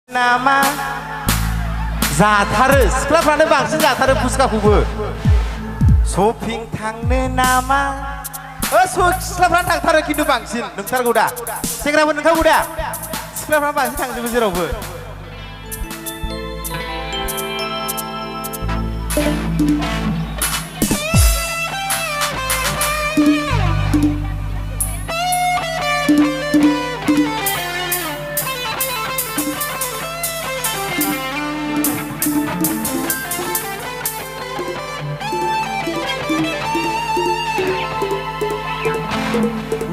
nama जाथारो सिख्लाफ्रानो बांसिन जाथारो फुसखाखौबो शपिं थांनो नामा सिख्लाफ्रानो थांथारो खिन्थु बांसिन नोंथारगौ दा सेंग्राफोर नोंथारगौ दा सिख्लाफ्रा बांसिन थांजोबो जेरावबो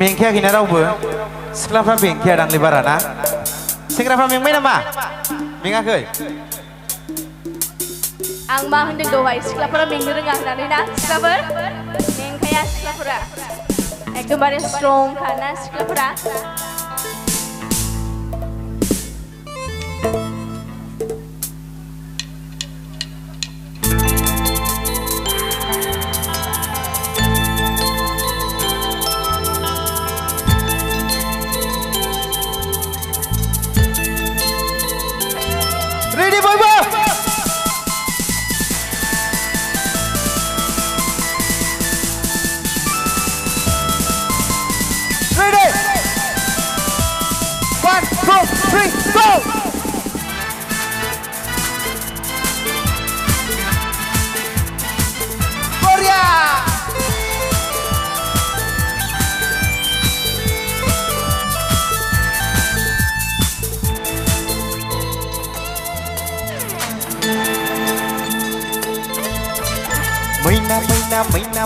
मेंखायाखैना रावबो सिख्लाफ्रा मेंखाया दांलै बारा ना सेंग्राफ्रा मेंबाय नामा मेङाखै आं मा होनदों दहाय सिख्लाफोरा मेंनो रोङा होननानै ना सिख्लाफोर मेंखाया सिख्लाफोरा एकदमबारे स्ट्रंखा ना सिख्लाफोरा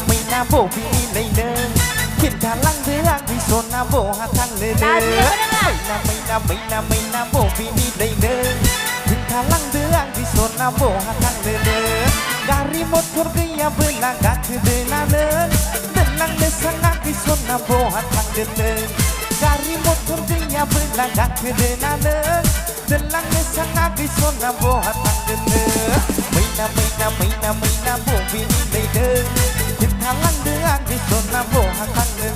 मैना बबेनि लैनो खिन्थालांदो आं बिसना बहा थांनो मैना बबेनि लैनो खिन्थालांदो आं बिसना बहा थांनो गारि मटर गैयाबोला गाखोदो ना नों दोनलांनो सानाखै सना बहा थांदो गारि मटर गैयाबोला गाखोदो ना नों दोनलांनो सानाखै सना बहा थांदो मैना बबेनि लैनो खिन्थालांदो आं बिसना बहा थांनो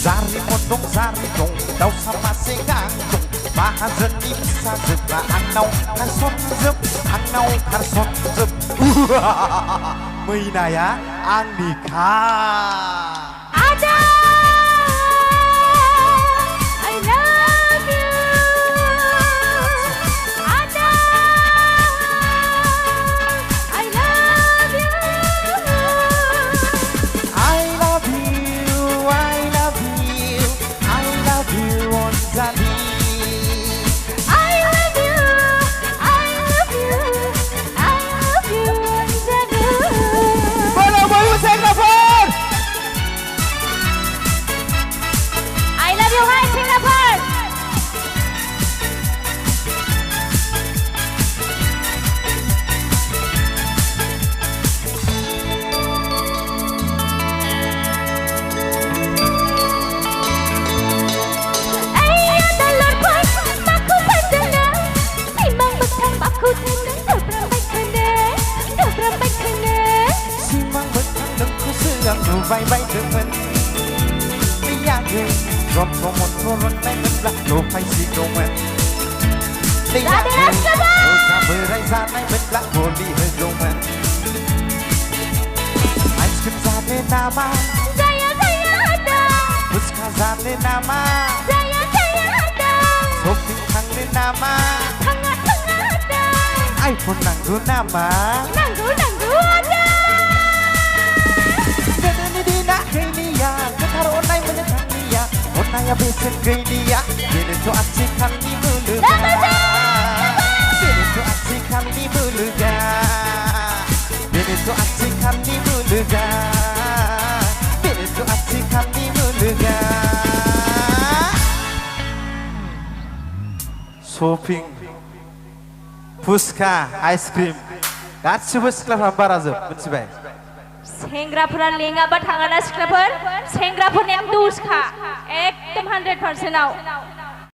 Jari dong, daw sama sengang Mahazenni bisa jebla anau karson jeb anau karson jeb Mainaya ang nikah Ada I love you Ada I love you I love you I love you I love you Onzali बायबायदोंमोन मैयानो रन्थ मन्थरनाय मोनब्ला लफायसिगौमोन दैयानो अजा बोराय जानाय मोनब्ला गलि होगौमोन ice cream जानो नामा जाया होनदों फुचका जानो नामा जाया होनदों शपिं थांनो नामा थाङा होनदों आइफन नांगौ नामा नांगौ होनदों गोदोनि दिना गैलिया गोथार अननाय मोननो थांलिया अननाया बेसेन गैलिया बेनोथ' आथिखालनि मुलुगा बेनोथ' आथिखालनि मुलुगा बेनोथ' आथिखालनि मुलुगा बेनोथ' आथिखालनि मुलुगा शपिं फुचका आइसक्रिम गासिबो सिख्लाफ्रा बारा जोब मिथिबाय सेंग्राफोरा लेङाबा थाङाना सिख्लाफोर सेंग्राफोरनिया दुसखा एकदम 100%आव